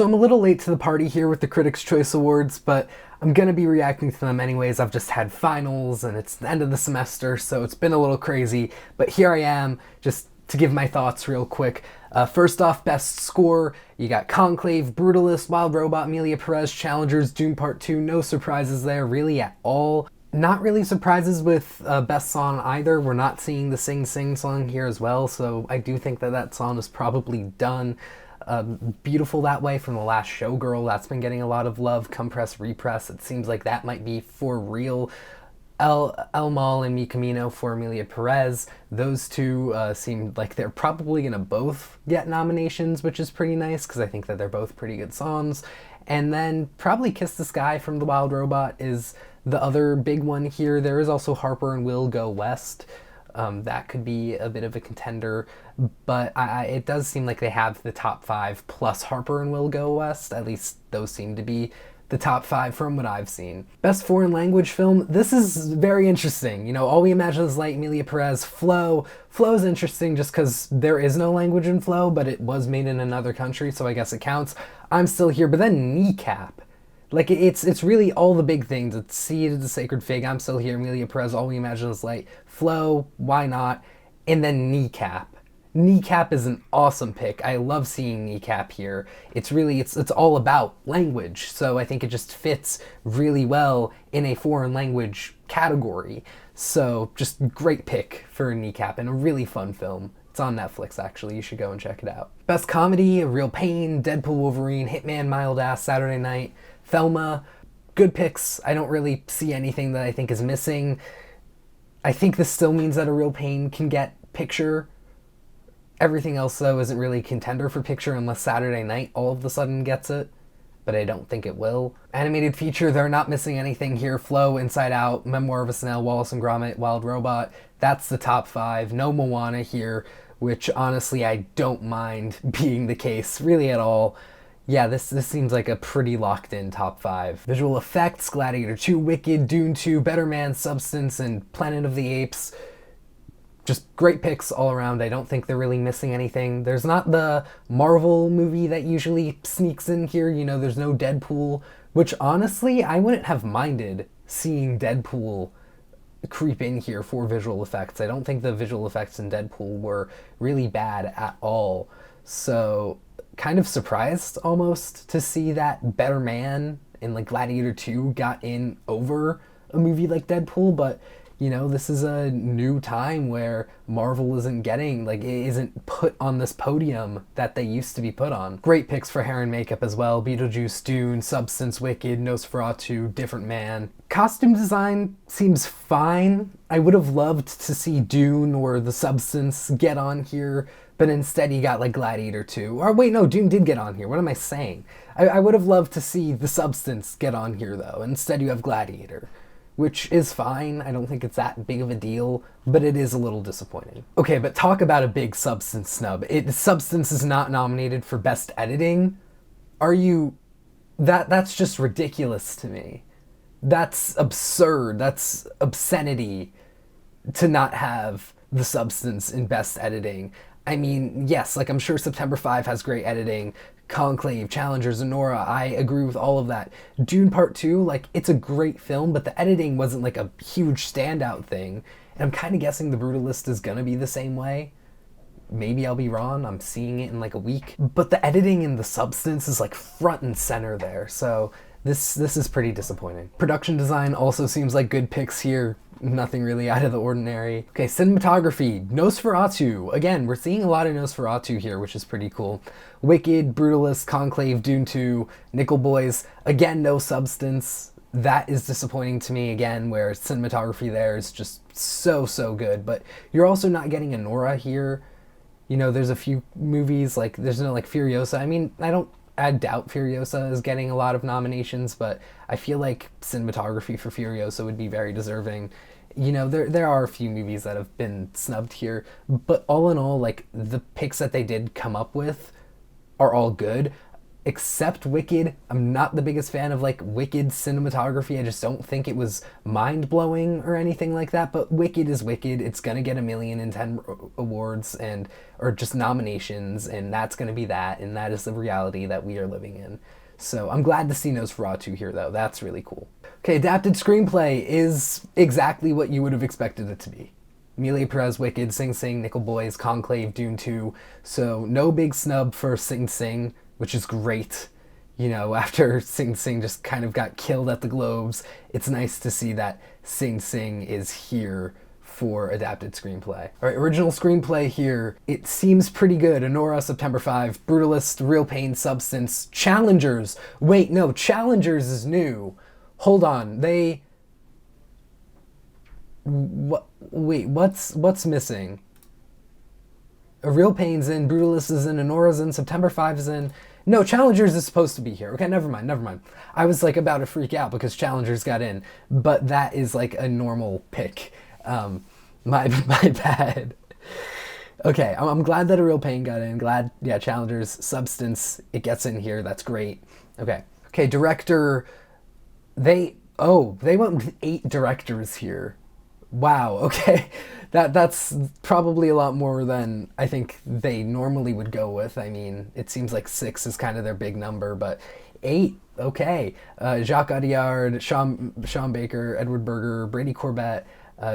So I'm a little late to the party here with the Critics' Choice Awards, but I'm gonna be reacting to them anyways. I've just had finals and it's the end of the semester, so it's been a little crazy. But here I am, just to give my thoughts real quick. First off, best score, you got Conclave, Brutalist, Wild Robot, Emilia Pérez, Challengers, Dune Part 2, no surprises there really at all. Not really surprises with best song either. We're not seeing the Sing Sing song here as well, so I do think that that song is probably done. Beautiful That Way from the last Showgirl, that's been getting a lot of love. Compress Repress, it seems like that might be for real. El Mal and Mi Camino for Emilia Pérez. Those two seem like they're probably gonna both get nominations, which is pretty nice because I think that they're both pretty good songs. And then probably Kiss the Sky from the Wild Robot is the other big one here. There is also Harper and Will Go West. That could be a bit of a contender, but it does seem like they have the top five plus Harper and Will Go West. At least those seem to be the top five from what I've seen. Best foreign language film. This is very interesting. You know, All We Imagine Is Light, Emilia Pérez, Flow. Flow is interesting just because there is no language in Flow, but it was made in another country, so I guess it counts. I'm Still Here, but then Kneecap. Like, it's really all the big things. It's Seed, The Sacred Fig, I'm Still Here, Emilia Pérez, All We Imagine Is Light, Flow, why not? And then Kneecap. Kneecap is an awesome pick. I love seeing Kneecap here. It's all about language, so I think it just fits really well in a foreign language category. So just great pick for Kneecap and a really fun film. It's on Netflix, actually. You should go and check it out. Best comedy, A Real Pain, Deadpool Wolverine, Hitman Mild Ass, Saturday Night, Thelma. Good picks. I don't really see anything that I think is missing. I think this still means that A Real Pain can get picture. Everything else, though, isn't really a contender for picture unless Saturday Night all of a sudden gets it, but I don't think it will. Animated feature, they're not missing anything here. Flow, Inside Out, Memoir of a Snail, Wallace and Gromit, Wild Robot. That's the top five. No Moana here, which honestly I don't mind being the case really at all. Yeah, this seems like a pretty locked-in top five. Visual effects, Gladiator 2, Wicked, Dune 2, Better Man, Substance, and Planet of the Apes. Just great picks all around. I don't think they're really missing anything. There's not the Marvel movie that usually sneaks in here. You know, there's no Deadpool, which honestly, I wouldn't have minded seeing Deadpool creep in here for visual effects. I don't think the visual effects in Deadpool were really bad at all. So kind of surprised almost to see that Better Man and like Gladiator 2 got in over a movie like Deadpool, but you know, this is a new time where Marvel isn't getting, like, it isn't put on this podium that they used to be put on. Great picks for hair and makeup as well. Beetlejuice, Dune, Substance, Wicked, Nosferatu, Different Man. Costume design seems fine. I would have loved to see Dune or The Substance get on here, but instead you got like Gladiator 2. Or wait, no, Dune did get on here. What am I saying? I would have loved to see The Substance get on here though. Instead you have Gladiator, which is fine. I don't think it's that big of a deal, but it is a little disappointing. Okay, but talk about a big Substance snub. Substance is not nominated for Best Editing. Are you... That's just ridiculous to me. That's absurd. That's obscenity to not have The Substance in Best Editing. I mean, yes, like I'm sure September 5 has great editing, Conclave, Challengers, and Nora, I agree with all of that. Dune Part 2, like, it's a great film, but the editing wasn't like a huge standout thing, and I'm kind of guessing The Brutalist is gonna be the same way. Maybe I'll be wrong, I'm seeing it in like a week. But the editing in The Substance is like front and center there, so this is pretty disappointing. Production design also seems like good picks here. Nothing really out of the ordinary. Okay, cinematography, Nosferatu. Again, we're seeing a lot of Nosferatu here, which is pretty cool. Wicked, Brutalist, Conclave, Dune 2, Nickel Boys. Again, no Substance. That is disappointing to me again, where cinematography there is just so good. But you're also not getting a Nora here. You know, there's a few movies, like, there's no, like, Furiosa. I mean, I doubt Furiosa is getting a lot of nominations, but I feel like cinematography for Furiosa would be very deserving. You know, there are a few movies that have been snubbed here, but all in all, like, the picks that they did come up with are all good. except Wicked. I'm not the biggest fan of like Wicked cinematography. I just don't think it was mind-blowing or anything like that, but Wicked is Wicked. It's gonna get 1,010 awards and or just nominations, and that's gonna be that, and that is the reality that we are living in. So I'm glad to see Nosferatu here though. That's really cool. Okay, adapted screenplay is exactly what you would have expected it to be. Emilia Pérez, Wicked, Sing Sing, Nickel Boys, Conclave, Dune 2. So no big snub for Sing Sing, which is great. You know, after Sing Sing just kind of got killed at the Globes, it's nice to see that Sing Sing is here for adapted screenplay. All right, original screenplay here. It seems pretty good. Anora, September 5, Brutalist, Real Pain, Substance, Challengers. Wait, no, Challengers is new. Hold on, what? Wait, what's missing? A Real Pain's in, Brutalist is in, Anora's in, September 5 is in. No, Challengers is supposed to be here. Okay, never mind. I was like about to freak out because Challengers got in, but that is like a normal pick. My bad. Okay, I'm glad that A Real Pain got in. Glad, yeah, Challengers, Substance, it gets in here. That's great. Okay, director. They went with 8 directors here. Wow, okay. That's probably a lot more than I think they normally would go with. I mean, it seems like 6 is kind of their big number, but 8, okay. Jacques Audiard, Sean Baker, Edward Berger, Brady Corbett,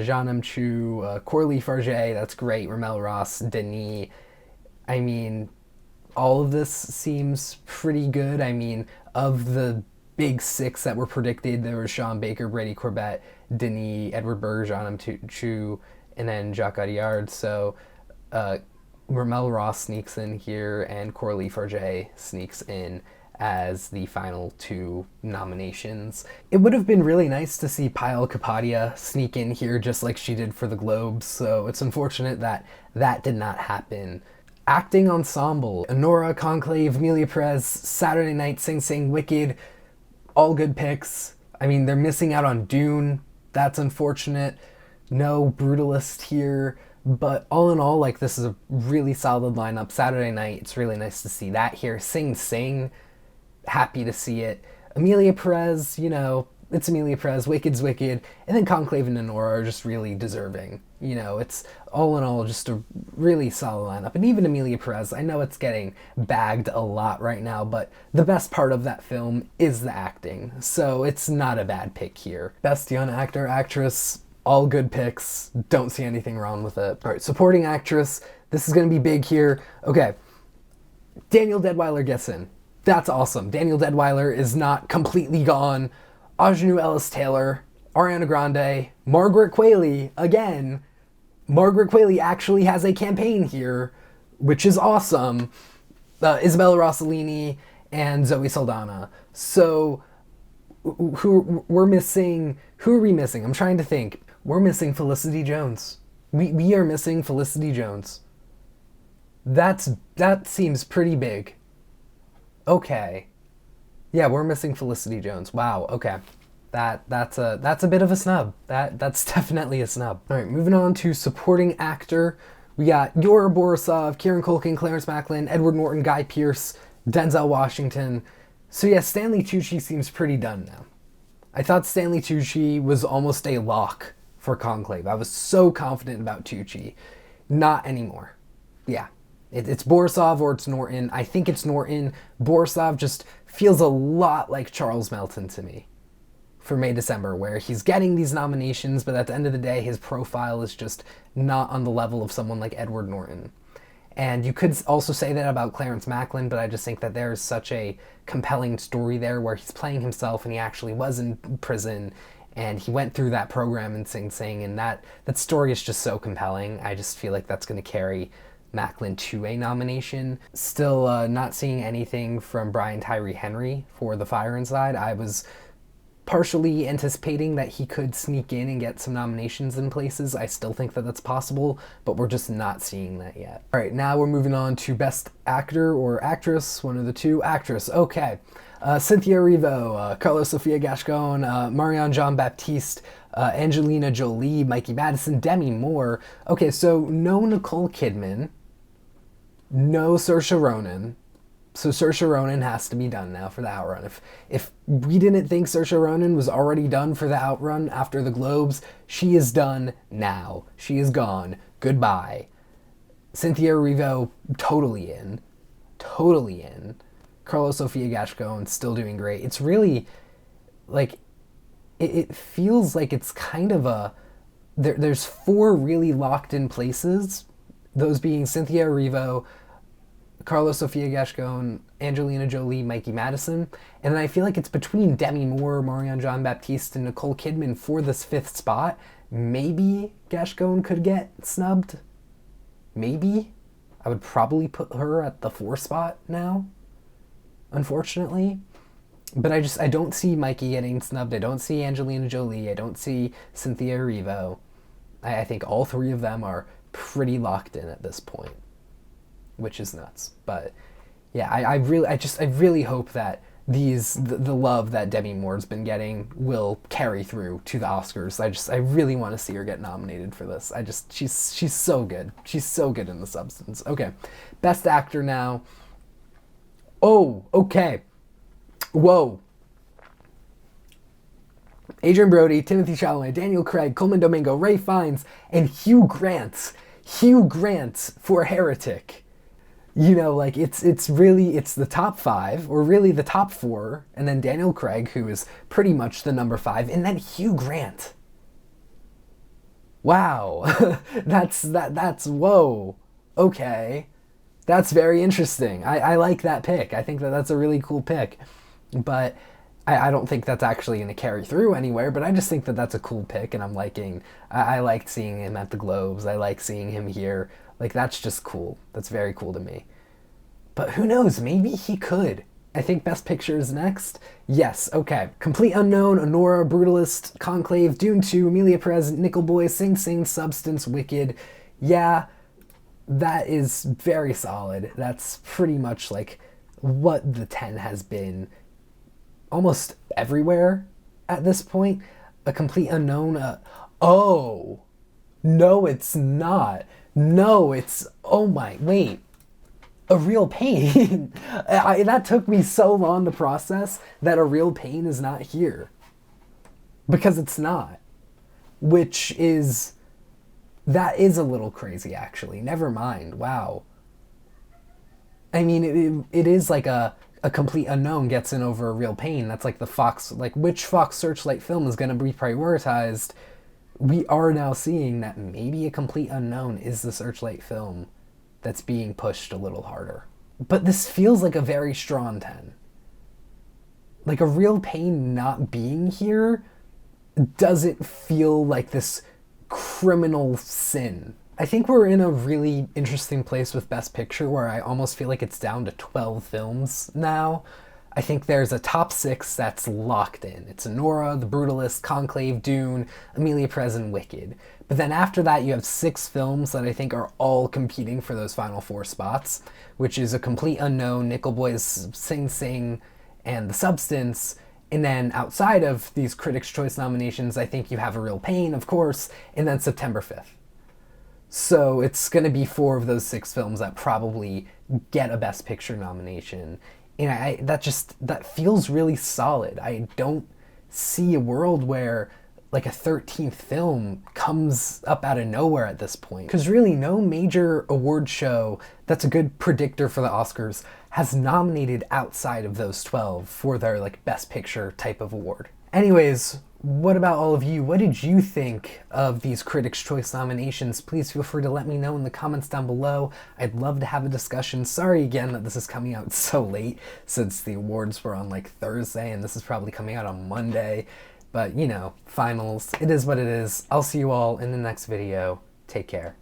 Jean M. Chu, Coralie Farge, that's great, Ramel Ross, Denis. I mean, all of this seems pretty good. I mean, of the big 6 that were predicted, there was Sean Baker, Brady Corbett, Denis, Edward Berger, Jean M. Chu, and then Jacques Audiard. So Ramel Ross sneaks in here, and Coralie Farge sneaks in as the final 2 nominations. It would have been really nice to see Payal Kapadia sneak in here just like she did for the Globes, so it's unfortunate that that did not happen. Acting Ensemble, Anora, Conclave, Emilia Pérez, Saturday Night, Sing Sing, Wicked, all good picks. I mean, they're missing out on Dune. That's unfortunate. No Brutalist here. But all in all, like, this is a really solid lineup. Saturday Night, it's really nice to see that here. Sing Sing, happy to see it. Emilia Pérez, you know, it's Emilia Pérez. Wicked's Wicked. And then Conclave and Anora are just really deserving. You know, it's all in all just a really solid lineup. And even Emilia Pérez, I know it's getting bagged a lot right now, but the best part of that film is the acting. So it's not a bad pick here. Best young actor, actress, all good picks. Don't see anything wrong with it. All right, supporting actress. This is going to be big here. Okay, Daniel Deadwyler gets in. That's awesome. Daniel Deadwyler is not completely gone. Aunjanue Ellis-Taylor, Ariana Grande, Margaret Qualley, again. Margaret Qualley actually has a campaign here, which is awesome. Isabella Rossellini and Zoe Saldana. So, who are we missing? I'm trying to think. We're missing Felicity Jones. We are missing Felicity Jones. That seems pretty big. Okay. Yeah, we're missing Felicity Jones. Wow, okay. That's a bit of a snub. That's definitely a snub. All right, moving on to supporting actor. We got Yura Borisov, Kieran Culkin, Clarence Macklin, Edward Norton, Guy Pearce, Denzel Washington. So yeah, Stanley Tucci seems pretty done now. I thought Stanley Tucci was almost a lock for Conclave. I was so confident about Tucci. Not anymore. Yeah. It's Borisov or it's Norton. I think it's Norton. Borisov just feels a lot like Charles Melton to me for May December, where he's getting these nominations, but at the end of the day, his profile is just not on the level of someone like Edward Norton. And you could also say that about Clarence Macklin, but I just think that there's such a compelling story there where he's playing himself and he actually was in prison and he went through that program in Sing Sing, and that story is just so compelling. I just feel like that's going to carry Macklin to a nomination. Still not seeing anything from Brian Tyree Henry for The Fire Inside. I was partially anticipating that he could sneak in and get some nominations in places. I still think that that's possible, but we're just not seeing that yet. All right, now we're moving on to Best Actor or Actress, one of the two. Actress, okay. Cynthia Erivo, Carlos Sofia Gascon, Marianne Jean-Baptiste, Angelina Jolie, Mikey Madison, Demi Moore. Okay, so no Nicole Kidman, no Saoirse Ronan, So Saoirse Ronan has to be done now for the Outrun. If we didn't think Saoirse Ronan was already done for the Outrun after the Globes, she is done now. She is gone. Goodbye. Cynthia Erivo, totally in. Totally in. Carlos Sofia Gascon, still doing great. It's really, like, it feels like it's kind of a... There's 4 really locked in places, those being Cynthia Erivo, Carlos Sofia Gascon, Angelina Jolie, Mikey Madison, and then I feel like it's between Demi Moore, Marianne Jean-Baptiste, and Nicole Kidman for this 5th spot. Maybe Gascon could get snubbed. Maybe. I would probably put her at the 4 spot now, unfortunately. But I don't see Mikey getting snubbed. I don't see Angelina Jolie. I don't see Cynthia Erivo. I think all 3 of them are pretty locked in at this point, which is nuts. But yeah, I really hope that the love that Demi Moore's been getting will carry through to the Oscars. I really want to see her get nominated for this. She's so good. She's so good in The Substance. Okay, Best Actor now. Oh, okay. Whoa. Adrian Brody, Timothée Chalamet, Daniel Craig, Coleman Domingo, Ray Fiennes, and Hugh Grant. Hugh Grant for Heretic. You know, like, it's the top 5, or really the top 4, and then Daniel Craig, who is pretty much the number 5, and then Hugh Grant. Wow. that's whoa. Okay. That's very interesting. I like that pick. I think that's a really cool pick. But I don't think that's actually going to carry through anywhere, but I just think that's a cool pick, and I'm liking... I liked seeing him at the Globes. I like seeing him here. Like, that's just cool. That's very cool to me. But who knows? Maybe he could. I think Best Picture is next. Yes, okay. Complete Unknown, Honora, Brutalist, Conclave, Dune 2, Emilia Pérez, Nickel Boy, Sing Sing, Substance, Wicked. Yeah, that is very solid. That's pretty much like what the 10 has been almost everywhere at this point. A Complete Unknown. Oh, no, it's not. No, it's... Oh my... Wait. A Real Pain. That took me so long to process that A Real Pain is not here. Because it's not. Which is... That is a little crazy, actually. Never mind. Wow. I mean, it is like a Complete Unknown gets in over A Real Pain. That's like the Fox... Like, which Fox Searchlight film is going to be prioritized? We are now seeing that maybe A Complete Unknown is the Searchlight film that's being pushed a little harder. But this feels like a very strong 10. Like, A Real Pain not being here doesn't feel like this criminal sin. I think we're in a really interesting place with Best Picture where I almost feel like it's down to 12 films now. I think there's a top 6 that's locked in. It's Nora, The Brutalist, Conclave, Dune, Emilia Pérez, and Wicked. But then after that, you have 6 films that I think are all competing for those final 4 spots, which is A Complete Unknown, Nickel Boy's Sing Sing, and The Substance. And then outside of these Critics' Choice nominations, I think you have A Real Pain, of course, and then September 5th. So it's going to be 4 of those 6 films that probably get a Best Picture nomination. And that feels really solid. I don't see a world where like a 13th film comes up out of nowhere at this point. Because really no major award show that's a good predictor for the Oscars has nominated outside of those 12 for their like Best Picture type of award. Anyways, what about all of you? What did you think of these Critics' Choice nominations? Please feel free to let me know in the comments down below. I'd love to have a discussion. Sorry again that this is coming out so late since the awards were on like Thursday and this is probably coming out on Monday. But you know, finals, it is what it is. I'll see you all in the next video. Take care.